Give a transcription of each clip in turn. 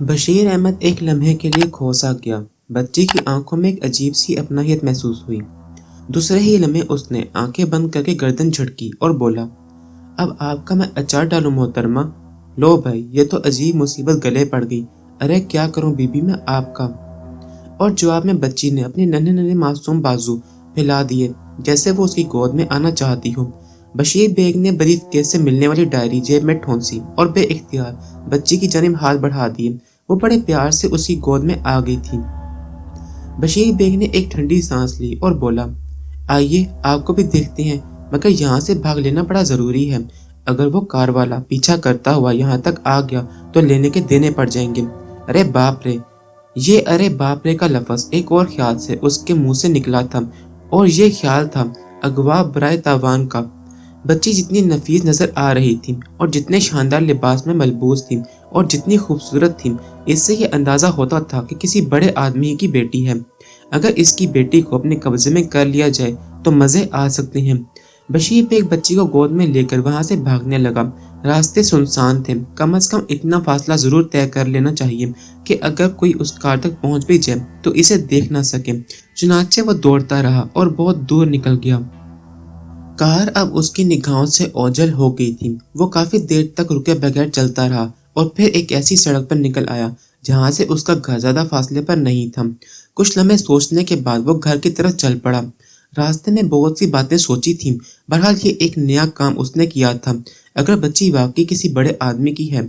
بشیر احمد ایک لمحے کے لیے کھوسا گیا۔ بچی کی آنکھوں میں ایک عجیب سی اپنائیت محسوس ہوئی۔ دوسرے ہی لمحے اس نے آنکھیں بند کر کے گردن جھٹکی اور بولا، اب آپ کا میں اچار ڈالوں محترمہ؟ لو بھائی، یہ تو عجیب مصیبت گلے پڑ گئی۔ ارے کیا کروں بی بی میں آپ کا؟ اور جواب میں بچی نے اپنے ننھے ننھے معصوم بازو پھیلا دیے جیسے وہ اس کی گود میں آنا چاہتی ہو۔ بشیر بیگ نے بریف کیس سے ملنے والی ڈائری جیب میں ٹھونسی اور بے اختیار بچی کی جانب ہاتھ بڑھا دیے۔ وہ بڑے پیار سے اس کی گود میں آ گئی تھی۔ بشیر بیگ نے ایک ٹھنڈی سانس لی اور بولا، آئیے آپ کو بھی دیکھتے ہیں، مگر یہاں سے بھاگ لینا بڑا ضروری ہے۔ اگر وہ کار والا پیچھا کرتا ہوا یہاں تک آ گیا تو لینے کے دینے پڑ جائیں گے۔ ارے باپ رے! یہ ارے باپ رے کا لفظ ایک اور خیال سے اس کے منہ سے نکلا تھا، اور یہ خیال تھا اغوا برائے تاوان کا۔ بچی جتنی نفیس نظر آ رہی تھی اور جتنے شاندار لباس میں ملبوس تھی اور جتنی خوبصورت تھی، اس سے یہ اندازہ ہوتا تھا کہ کسی بڑے آدمی کی بیٹی ہے۔ اگر اس کی بیٹی کو اپنے قبضے میں کر لیا جائے تو مزے آ سکتے ہیں۔ بشیر بیگ بچی کو گود میں لے کر وہاں سے بھاگنے لگا۔ راستے سنسان تھے، کم از کم اتنا فاصلہ ضرور طے کر لینا چاہیے کہ اگر کوئی اس کار تک پہنچ بھی جائے تو اسے دیکھ نہ سکے۔ چنانچہ وہ دوڑتا رہا اور بہت دور نکل گیا۔ کار اب اس کی نگاہوں سے اوجھل ہو گئی تھی۔ وہ کافی دیر تک رکے بغیر چلتا رہا اور پھر ایک ایسی سڑک پر نکل آیا جہاں سے اس کا گھر زیادہ فاصلے پر نہیں تھا۔ کچھ لمحے سوچنے کے بعد وہ گھر کی طرف چل پڑا۔ راستے میں بہت سی باتیں سوچی تھیں۔ بہرحال یہ ایک نیا کام اس نے کیا تھا۔ اگر بچی واقعی کسی بڑے آدمی کی ہے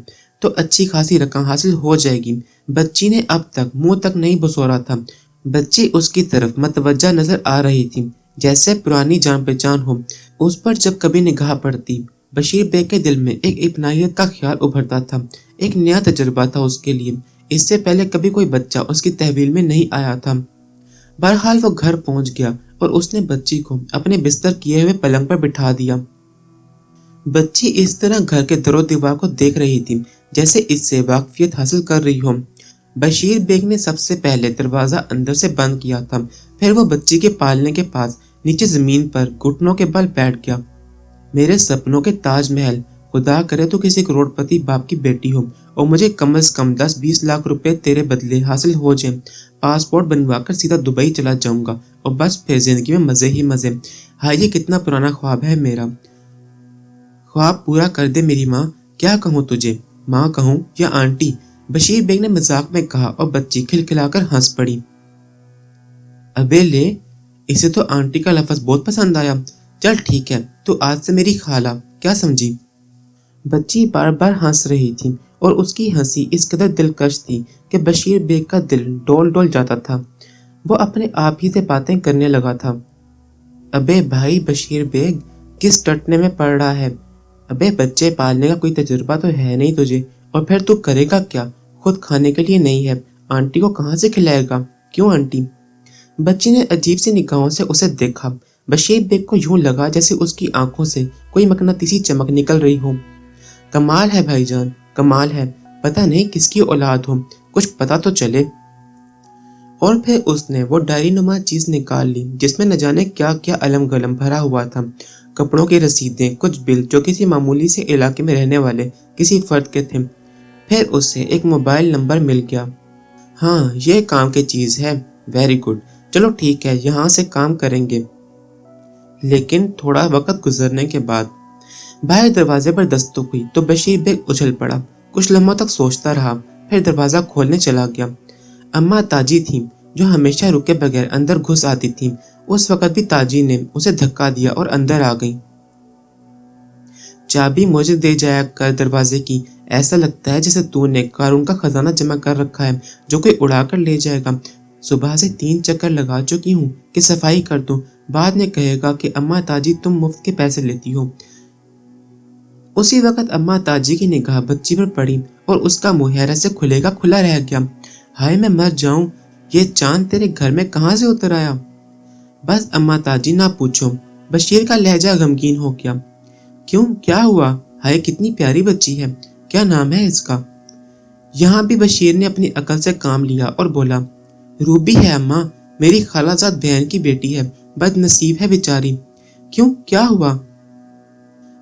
تو اچھی خاصی رقم حاصل ہو جائے گی۔ بچی نے اب تک منہ تک نہیں بسورا تھا۔ بچی اس کی طرف متوجہ نظر آ رہی تھی جیسے پرانی جان پہچان ہو۔ اس پر جب کبھی نگاہ پڑتی، بشیر بیگ کے دل میں ایک اپنائیت کا خیال ابھرتا تھا۔ ایک نیا تجربہ تھا اس کے لیے۔ اس سے پہلے کبھی کوئی بچہ اس کی تحویل میں نہیں آیا تھا۔ بہرحال وہ گھر پہنچ گیا اور اس نے بچی کو اپنے بستر کیے ہوئے پلنگ پر بٹھا دیا۔ بچی اس طرح گھر کے در و دیوار کو دیکھ رہی تھی جیسے اس سے واقفیت حاصل کر رہی ہو۔ بشیر بیگ نے سب سے پہلے دروازہ اندر سے بند کیا تھا، پھر وہ بچی کے پالنے کے پاس نیچے زمین پر گھٹنوں کے بل بیٹھ گیا۔ میرے سپنوں کے تاج محل، خدا کرے تو کسی کروڑ پتی باپ کی بیٹی ہو اور مجھے کم از کم 10-20 لاکھ روپے تیرے بدلے حاصل ہو جائیں۔ پاسپورٹ بنوا کر سیدھا دبئی چلا جاؤں گا اور بس پھر زندگی میں مزے ہی مزے۔ ہائے یہ کتنا پرانا خواب ہے میرا۔ خواب پورا کر دے میری ماں۔ کیا کہوں تجھے، ماں کہوں یا آنٹی؟ بشیر بیگ نے مذاق میں کہا اور بچی کھلکھلا کر ہنس پڑی۔ ابے لے، اسے تو آنٹی کا لفظ بہت پسند آیا۔ چل ٹھیک ہے، تو آج سے میری خالہ، کیا سمجھی؟ بچی بار بار ہنس رہی تھی اور اس کی ہنسی اس قدر دلکش تھی کہ بشیر بیگ کا دل ڈول ڈول جاتا تھا۔ وہ اپنے آپ ہی سے باتیں کرنے لگا تھا۔ ابے بھائی بشیر بیگ، کس ٹٹنے میں پڑ رہا ہے؟ ابے بچے پالنے کا کوئی تجربہ تو ہے نہیں تجھے، اور پھر تو کرے گا کیا؟ خود کھانے کے لیے نہیں ہے، آنٹی کو کہاں سے کھلائے گا؟ کیوں آنٹی؟ بچی نے عجیب سی نگاہوں سے اسے دیکھا۔ بشیر بیگ کو یوں لگا جیسے اس کی آنکھوں سے کوئی مقناطیسی چمک نکل رہی ہو۔ کمال ہے بھائی جان، کمال ہے، پتہ نہیں کس کی اولاد ہو، کچھ پتہ تو چلے۔ اور پھر اس نے وہ ڈائری نما چیز نکال لی جس میں نہ جانے کیا کیا علم گلم بھرا ہوا تھا۔ کپڑوں کی رسیدیں، کچھ بل جو کسی معمولی سے علاقے میں رہنے والے کسی فرد کے تھے۔ پھر اسے ایک موبائل نمبر مل گیا۔ ہاں یہ کام کی چیز ہے، ویری گڈ، چلو ٹھیک ہے، یہاں سے کام کریں گے۔ لیکن تھوڑا وقت گزرنے کے بعد باہر دروازے پر دستک ہوئی تو بشیر بیگ اچھل پڑا۔ کچھ لمحوں تک سوچتا رہا، پھر دروازہ کھولنے چلا گیا۔ اماں تاجی تھیں جو ہمیشہ رکے بغیر اندر گھس آتی تھیں۔ اس وقت بھی تاجی نے اسے دھکا دیا اور اندر آ گئی۔ چابی مجھے دے جایا کر دروازے کی، ایسا لگتا ہے جیسے تو نے قارون کا خزانہ جمع کر رکھا ہے جو کوئی اڑا کر لے جائے گا۔ صبح سے 3 چکر لگا چکی ہوں کہ صفائی کر دوں، بعد میں کہے گا کہ اماں تاجی تم مفت کے پیسے لیتی ہو۔ اسی وقت اماں تاجی کی نگاہ بچی پر پڑی اور اس کا منہ حیرت سے کھلے کا کھلا رہ گیا۔ ہائے میں مر جاؤں، یہ چاند تیرے گھر میں کہاں سے اتر آیا؟ بس اماں تاجی نہ پوچھو، بشیر کا لہجہ غمگین ہو گیا۔ کیوں، کیا ہوا؟ ہائے کتنی پیاری بچی ہے، کیا نام ہے اس کا؟ یہاں بھی بشیر نے اپنی عقل سے کام لیا اور بولا، روبی ہے اماں، میری خالہ زاد بہن کی بیٹی ہے، بد نصیب ہے بیچاری۔ کیوں، کیا ہوا؟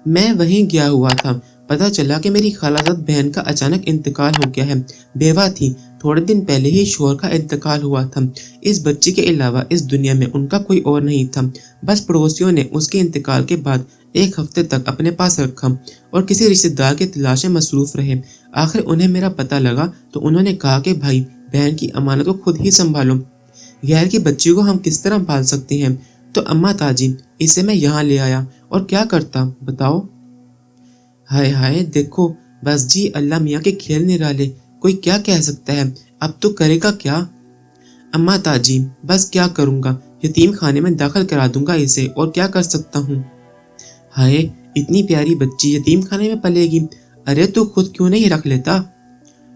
میں وہیں گیا ہوا تھا، پتہ چلا کہ میری خالازاد بہن کا اچانک انتقال ہو گیا ہے، بیوہ تھی، تھوڑے دن پہلے ہی شوہر کا انتقال ہوا تھا۔ اس بچی کے علاوہ اس دنیا میں ان کا کوئی اور نہیں تھا۔ بس پڑوسیوں نے اس کے انتقال کے بعد ایک ہفتے تک اپنے پاس رکھا اور کسی رشتہ دار کی تلاش میں مصروف رہے۔ آخر انہیں میرا پتہ لگا تو انہوں نے کہا کہ بھائی بہن کی امانت کو خود ہی سنبھالو، غیر کی بچی کو ہم کس طرح پال سکتے ہیں؟ تو اماں تاجی اسے میں یہاں لے آیا، اور کیا کرتا بتاؤ؟ ہائے ہائے دیکھو، بس جی اللہ میاں کے کھیل نرالے، کوئی کیا کہہ سکتا ہے، اب تو کرے گا کیا؟ اماں تاجی بس کیا کروں گا، یتیم خانے میں داخل کرا دوں گا اسے، اور کیا کر سکتا ہوں؟ ہائے اتنی پیاری بچی یتیم خانے میں پلے گی، ارے تو خود کیوں نہیں رکھ لیتا؟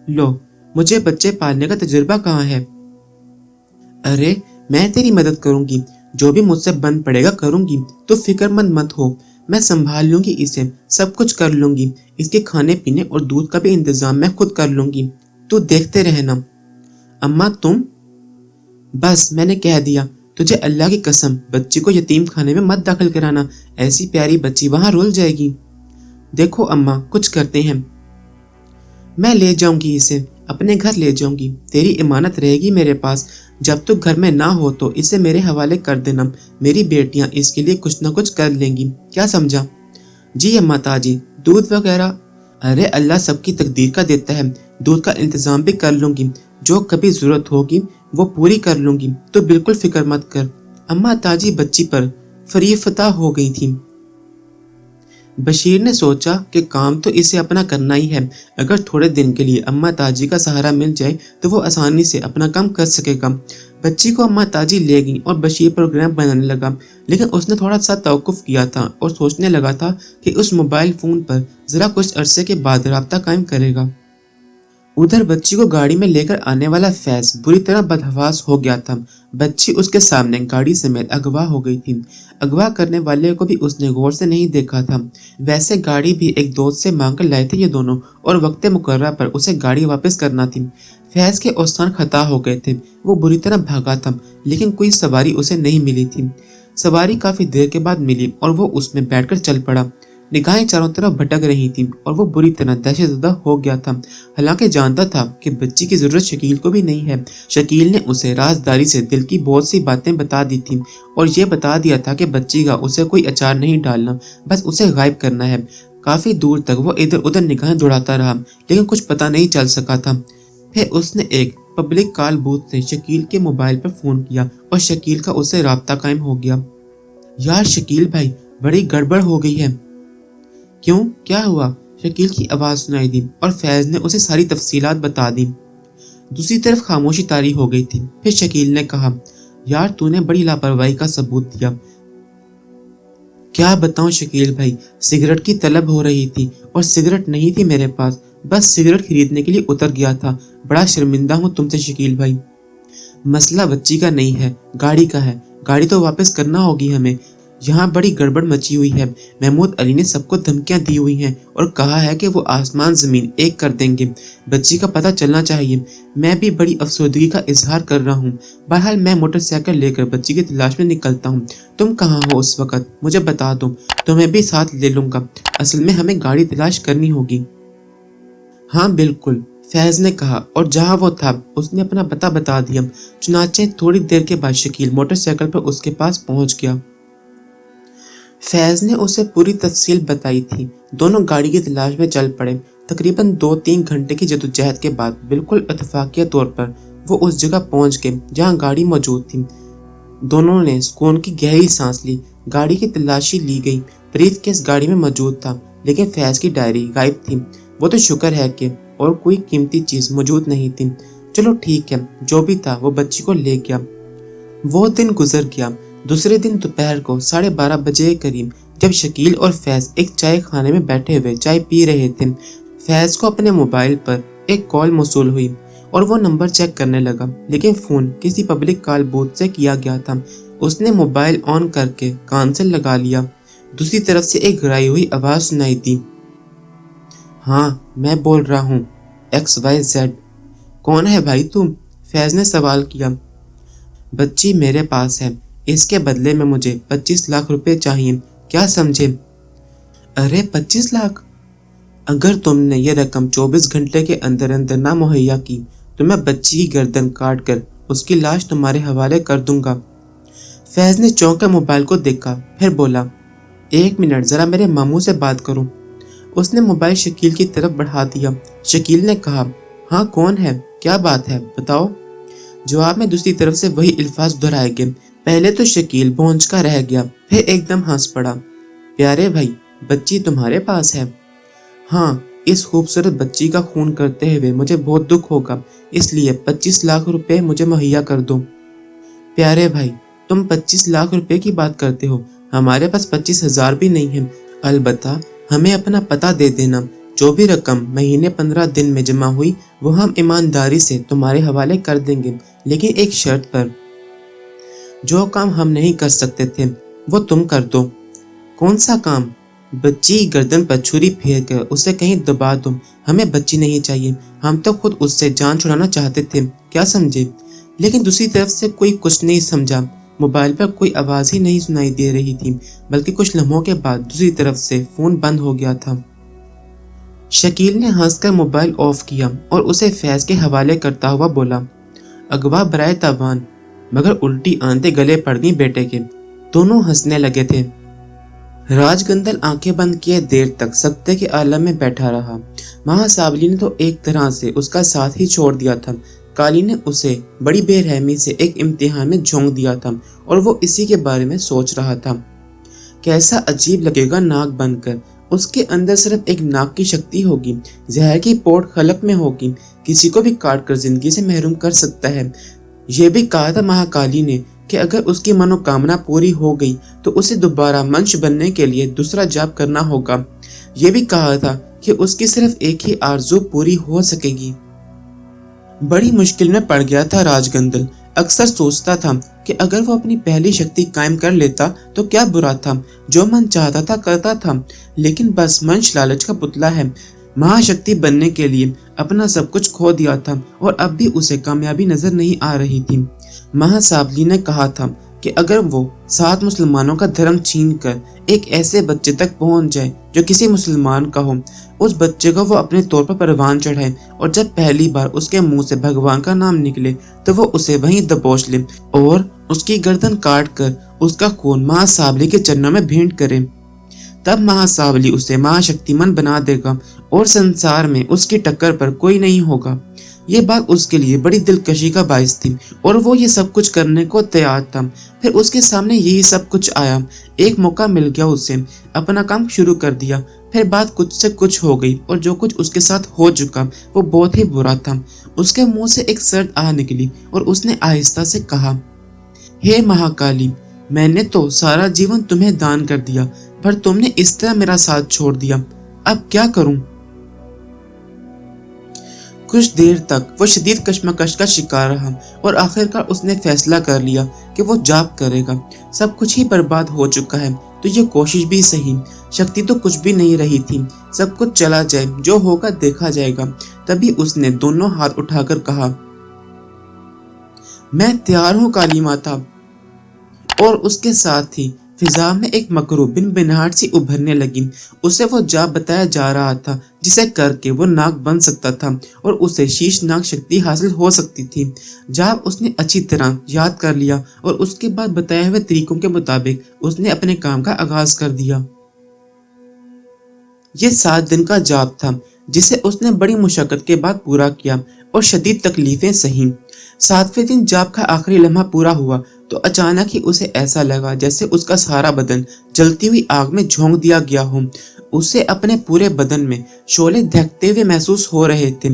لو مجھے بچے پالنے کا تجربہ کہاں ہے؟ ارے میں تیری مدد کروں گی، جو بھی مجھ سے بن پڑے گا کروں گی، تو فکر مند مت ہو، میں سنبھال لوں گی اسے، سب کچھ کر لوں گی، اس کے کھانے پینے اور دودھ کا بھی انتظام میں خود کر لوں گی، تو دیکھتے رہنا۔ اماں تم؟ بس میں نے کہہ دیا، تجھے اللہ کی قسم بچی کو یتیم خانے میں مت داخل کرانا، ایسی پیاری بچی وہاں رول جائے گی۔ دیکھو اماں کچھ کرتے ہیں، میں لے جاؤں گی اسے، اپنے گھر لے جاؤں گی، تیری امانت رہے گی میرے پاس، جب تک گھر میں نہ ہو تو اسے میرے حوالے کر دینا، میری بیٹیاں اس کے لیے کچھ نہ کچھ کر لیں گی، کیا سمجھا؟ جی اماں تاجی، دودھ وغیرہ؟ ارے اللہ سب کی تقدیر کا دیتا ہے، دودھ کا انتظام بھی کر لوں گی، جو کبھی ضرورت ہوگی وہ پوری کر لوں گی، تو بالکل فکر مت کر۔ اماں تاجی بچی پر فریفتہ ہو گئی تھی۔ بشیر نے سوچا کہ کام تو اسے اپنا کرنا ہی ہے، اگر تھوڑے دن کے لیے اماں تاجی کا سہارا مل جائے تو وہ آسانی سے اپنا کام کر سکے گا۔ بچی کو اماں تاجی لے گئی اور بشیر پروگرام بنانے لگا، لیکن اس نے تھوڑا سا توقف کیا تھا اور سوچنے لگا تھا کہ اس موبائل فون پر ذرا کچھ عرصے کے بعد رابطہ قائم کرے گا۔ ادھر بچی کو گاڑی میں لے کر آنے والا فیض بری طرح بدحواس ہو گیا تھا۔ بچی اس کے سامنے گاڑی سمیت اغوا ہو گئی تھی۔ اغوا کرنے والے کو بھی اس نے غور سے نہیں دیکھا تھا۔ ویسے گاڑی بھی ایک دوست سے مانگ کر لائے تھے یہ دونوں، اور وقت مقررہ پر اسے گاڑی واپس کرنا تھی۔ فیض کے اوزان خطا ہو گئے تھے، وہ بری طرح بھاگا تھا، لیکن کوئی سواری اسے نہیں ملی تھی۔ سواری کافی دیر کے بعد ملی اور وہ اس میں بیٹھ کر چل پڑا۔ نگاہیں چاروں طرف بھٹک رہی تھیں اور وہ بری طرح دہشت زدہ ہو گیا تھا، حالانکہ جانتا تھا کہ بچی کی ضرورت شکیل کو بھی نہیں ہے۔ شکیل نے اسے رازداری سے دل کی بہت سی باتیں بتا دی تھیں، اور یہ بتا دیا تھا کہ بچی کا اسے کوئی اچار نہیں ڈالنا، بس اسے غائب کرنا ہے۔ کافی دور تک وہ ادھر ادھر نگاہیں دوڑاتا رہا، لیکن کچھ پتہ نہیں چل سکا تھا۔ پھر اس نے ایک پبلک کال بوتھ سے شکیل کے موبائل پر فون کیا اور شکیل کا اس سے رابطہ قائم ہو گیا۔ یار شکیل بھائی، بڑی گڑبڑ ہو گئی ہے۔ کیوں؟ کیا ہوا؟ شکیل کی آواز سنائی دی اور فیض نے اسے ساری تفصیلات بتا دی۔ دوسری طرف خاموشی طاری ہو گئی تھی۔ پھر شکیل نے کہا، یار تو نے بڑی لاپرواہی کا ثبوت دیا۔ کیا بتاؤں شکیل بھائی، سگریٹ کی طلب ہو رہی تھی اور سگریٹ نہیں تھی میرے پاس، بس سگریٹ خریدنے کے لیے اتر گیا تھا۔ بڑا شرمندہ ہوں تم سے شکیل بھائی۔ مسئلہ بچی کا نہیں ہے، گاڑی کا ہے، گاڑی تو واپس کرنا ہوگی ہمیں۔ یہاں بڑی گڑبڑ مچی ہوئی ہے، محمود علی نے سب کو دھمکیاں دی ہوئی ہیں اور کہا ہے کہ وہ آسمان زمین ایک کر دیں گے، بچی کا پتہ چلنا چاہیے۔ میں بھی بڑی افسردگی کا اظہار کر رہا ہوں۔ بہرحال میں موٹر سائیکل لے کر بچی کی تلاش میں نکلتا ہوں، تم کہاں ہو اس وقت مجھے بتا دو، تمہیں بھی ساتھ لے لوں گا، اصل میں ہمیں گاڑی تلاش کرنی ہوگی۔ ہاں بالکل، فیض نے کہا، اور جہاں وہ تھا اس نے اپنا پتہ بتا دیا۔ چنانچہ تھوڑی دیر کے بعد شکیل موٹر سائیکل پر اس کے پاس پہنچ گیا۔ فیض نے اسے پوری تفصیل بتائی تھی۔ دونوں گاڑی کی تلاش میں چل پڑے۔ تقریباً 2-3 گھنٹے کی جدوجہد کے بعد بالکل اتفاقیہ طور پر وہ اس جگہ پہنچ گئے جہاں گاڑی موجود تھی۔ دونوں نے سکون کی گہری سانس لی۔ گاڑی کی تلاشی لی گئی۔ بریف کیس گاڑی میں موجود تھا، لیکن فیض کی ڈائری غائب تھی۔ وہ تو شکر ہے کہ اور کوئی قیمتی چیز موجود نہیں تھی۔ چلو ٹھیک ہے، جو بھی تھا وہ بچی کو لے گیا۔ وہ دن گزر گیا۔ دوسرے دن دوپہر کو 12:30 بجے کے قریب جب شکیل اور فیض ایک چائے خانے میں بیٹھے ہوئے چائے پی رہے تھے، فیض کو اپنے موبائل پر ایک کال موصول ہوئی اور وہ نمبر چیک کرنے لگا، لیکن فون کسی پبلک کال بوتھ سے کیا گیا تھا۔ اس نے موبائل آن کر کے کان سے لگا لیا۔ دوسری طرف سے ایک گھرائی ہوئی آواز سنائی دی۔ ہاں میں بول رہا ہوں، XYZ۔ کون ہے بھائی تم؟ فیض نے سوال کیا۔ بچی میرے پاس ہے، اس کے بدلے میں مجھے 25 لاکھ روپے چاہیے، کیا سمجھے؟ ارے 25 لاکھ؟ اگر تم نے یہ رقم 24 گھنٹے کے اندر اندر نہ مہیا کی تو میں بچی کی گردن کاٹ کر اس کی لاش تمہارے حوالے کر دوں گا۔ فیض نے چونک کر موبائل کو دیکھا، پھر بولا، 1 منٹ ذرا میرے ماموں سے بات کروں۔ اس نے موبائل شکیل کی طرف بڑھا دیا۔ شکیل نے کہا، ہاں کون ہے، کیا بات ہے، بتاؤ۔ جواب میں دوسری طرف سے وہی الفاظ دہرائے گئے۔ پہلے تو شکیل بھونچ کا رہ گیا، پھر ایک دم ہنس پڑا۔ پیارے بھائی، بچی تمہارے پاس ہے؟ ہاں، اس خوبصورت بچی کا خون کرتے ہوئے مجھے بہت دکھ ہوگا، اس لیے 25 لاکھ روپے مجھے مہیا کر دو۔ پیارے بھائی، تم 25 لاکھ روپے کی بات کرتے ہو، ہمارے پاس 25,000 بھی نہیں ہے۔ البتہ ہمیں اپنا پتہ دے دینا، جو بھی رقم مہینے 15 دن میں جمع ہوئی وہ ہم ایمانداری سے تمہارے حوالے کر دیں گے، لیکن ایک شرط پر۔ جو کام ہم نہیں کر سکتے تھے وہ تم کر دو۔ کون سا کام؟ بچی کی گردن پر چھری پھیر کر اسے کہیں دبا دو۔ ہمیں بچی نہیں چاہیے، ہم تو خود اس سے جان چھڑانا چاہتے تھے، کیا سمجھے؟ لیکن دوسری طرف سے کوئی کچھ نہیں سمجھا۔ موبائل پر کوئی آواز ہی نہیں سنائی دے رہی تھی، بلکہ کچھ لمحوں کے بعد دوسری طرف سے فون بند ہو گیا تھا۔ شکیل نے ہنس کر موبائل آف کیا اور اسے فیض کے حوالے کرتا ہوا بولا، اغوا برائے تاوان، مگر الٹی آنتیں گلے پڑ گئیں بیٹے کے۔ دونوں ہنسنے لگے تھے۔ راج گندل آنکھیں بند کیے دیر تک سکتے کے عالم میں بیٹھا رہا۔ مہا سابلی نے تو ایک طرح سے اس کا ساتھ ہی چھوڑ دیا تھا۔ کالی نے اسے بڑی بے رحمی سے ایک امتحان میں جھونک دیا تھا اور وہ اسی کے بارے میں سوچ رہا تھا۔ کیسا عجیب لگے گا ناک بن کر، اس کے اندر صرف ایک ناک کی شکتی ہوگی، زہر کی پوٹ خلق میں ہوگی، کسی کو بھی کاٹ کر زندگی سے محروم کر سکتا ہے۔ یہ بھی کہا تھا مہا کالی نے کہ اگر اس کی منوکامنا پوری ہو گئی تو اسے دوبارہ منش بننے کے لیے دوسرا جاپ کرنا ہوگا۔ یہ بھی کہا تھا کہ اس کی صرف ایک ہی آرزو پوری ہو سکے گی۔ بڑی مشکل میں پڑ گیا تھا راج گندل۔ اکثر سوچتا تھا کہ اگر وہ اپنی پہلی شکتی قائم کر لیتا تو کیا برا تھا، جو من چاہتا تھا کرتا تھا، لیکن بس منش لالچ کا پتلا ہے۔ مہا شکتی بننے کے لیے اپنا سب کچھ کھو دیا تھا اور اب بھی اسے کامیابی نظر نہیں آ رہی تھی۔ مہا سابلی نے کہا تھا کہ اگر وہ 7 مسلمانوں کا دھرم چھین کر ایک ایسے بچے تک پہنچ جائے جو کسی مسلمان کا ہو، اس بچے کو وہ اپنے طور پر پروان چڑھائے اور جب پہلی بار اس کے منہ سے بھگوان کا نام نکلے تو وہ اسے وہیں دبوچ لے اور اس کی گردن کاٹ کر اس کا خون مہا سابلی کے چرنوں میں بھینٹ کرے۔ تب مہا سابلی اسے مہا شکتیمان بنا دے گا اور سنسار میں اس کی ٹکر پر کوئی نہیں ہوگا۔ یہ بات اس کے لیے بڑی دلکشی کا باعث تھی اور وہ یہ سب کچھ کرنے کو تیار تھا۔ پھر اس کے سامنے یہی سب کچھ آیا، ایک موقع مل گیا اسے، اپنا کام شروع کر دیا۔ پھر بات کچھ سے کچھ ہو گئی اور جو کچھ اس کے ساتھ ہو چکا وہ بہت ہی برا تھا۔ اس کے منہ سے ایک سرد آہ نکلی اور اس نے آہستہ سے کہا، ہے مہاکالی، میں نے تو سارا جیون تمہیں دان کر دیا، پر تم نے اس طرح میرا ساتھ چھوڑ دیا، اب کیا کروں؟ کچھ دیر تک وہ شدید کشمکش کا شکار رہا اور آخرکار اس نے فیصلہ کر لیا کہ وہ جاپ کرے گا۔ سب کچھ ہی برباد ہو چکا ہے تو یہ کوشش بھی صحیح، شکتی تو کچھ بھی نہیں رہی تھی، سب کچھ چلا جائے، جو ہوگا دیکھا جائے گا۔ تبھی اس نے دونوں ہاتھ اٹھا کر کہا، میں تیار ہوں کالی ماتا۔ اور اس کے ساتھ ہی فضا میں ایک مکروہ بنبناہٹ سی ابھرنے لگی۔ اسے وہ جاپ بتایا جا رہا تھا جسے کر کے وہ ناگ بن سکتا تھا اور اسے شیش ناگ شکتی حاصل ہو سکتی تھی۔ جاپ اس نے اچھی طرح یاد کر لیا اور اس کے بعد بتائے ہوئے طریقوں کے مطابق اس نے اپنے کام کا آغاز کر دیا۔ یہ 7 دن کا جاپ تھا جسے اس نے بڑی مشقت کے بعد پورا کیا اور شدید تکلیفیں سہی۔ 7ویں دن جاپ کا آخری لمحہ پورا ہوا تو اچانک ہی اسے ایسا لگا جیسے اس کا سارا بدن جلتی ہوئی آگ میں جھونک دیا گیا ہو۔ اسے اپنے پورے بدن میں شعلے دہکتے ہوئے محسوس ہو رہے تھے۔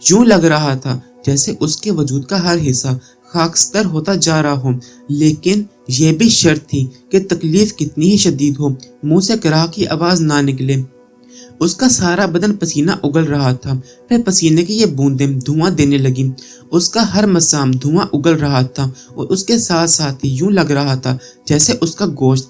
یوں لگ رہا تھا جیسے اس کے وجود کا ہر حصہ خاکستر ہوتا جا رہا ہو، لیکن یہ بھی شرط تھی کہ تکلیف کتنی ہی شدید ہو، منہ سے کراہ کی آواز نہ نکلے۔ اس کا سارا بدن پسینہ اگل رہا تھا، پھر پسینے کی یہ بوندیں دھواں دینے لگیں۔ اس کا ہر مسام دھواں اگل رہا تھا اور اس کے ساتھ ساتھ ہی یوں لگ رہا تھا جیسے اس کا گوشت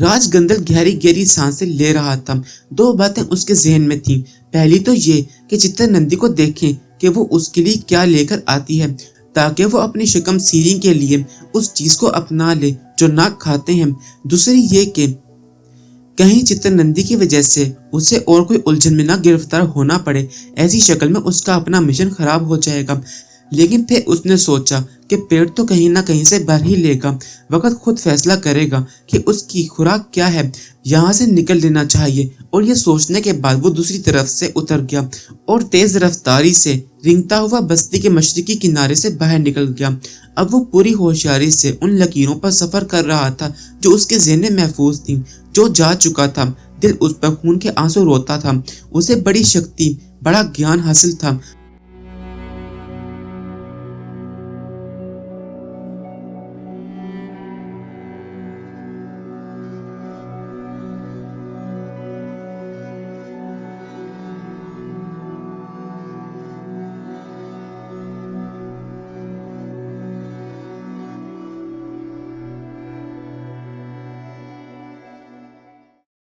راج گندل گہری گہری سانسیں لے رہا تھا۔ دو باتیں اس کے ذہن میں تھیں۔ پہلی تو یہ کہ چتر نندی کو دیکھیں کہ وہ اس کے لیے کیا لے کر آتی ہے، تاکہ وہ اپنی شکم سیری کے لیے اس چیز کو اپنا لے جو ناگ کھاتے ہیں۔ دوسری یہ کہ کہیں چتر نندی کی وجہ سے اسے اور کوئی الجھن میں نہ گرفتار ہونا پڑے، ایسی شکل میں اس کا اپنا مشن خراب ہو جائے گا۔ لیکن پھر اس نے سوچا کہ پیٹ تو کہیں نہ کہیں سے بھر ہی لے گا، وقت خود فیصلہ کرے گا کہ اس کی خوراک کیا ہے، یہاں سے نکل لینا چاہیے۔ اور یہ سوچنے کے بعد وہ دوسری طرف سے اتر گیا اور تیز رفتاری سے رینگتا ہوا بستی کے مشرقی کنارے سے باہر نکل گیا۔ اب وہ پوری ہوشیاری سے ان لکیروں پر سفر کر رہا تھا جو اس کے ذہن میں محفوظ تھیں۔ جو جا چکا تھا، دل اس پر خون کے آنسو روتا تھا۔ اسے بڑی شکتی، بڑا گیان حاصل تھا،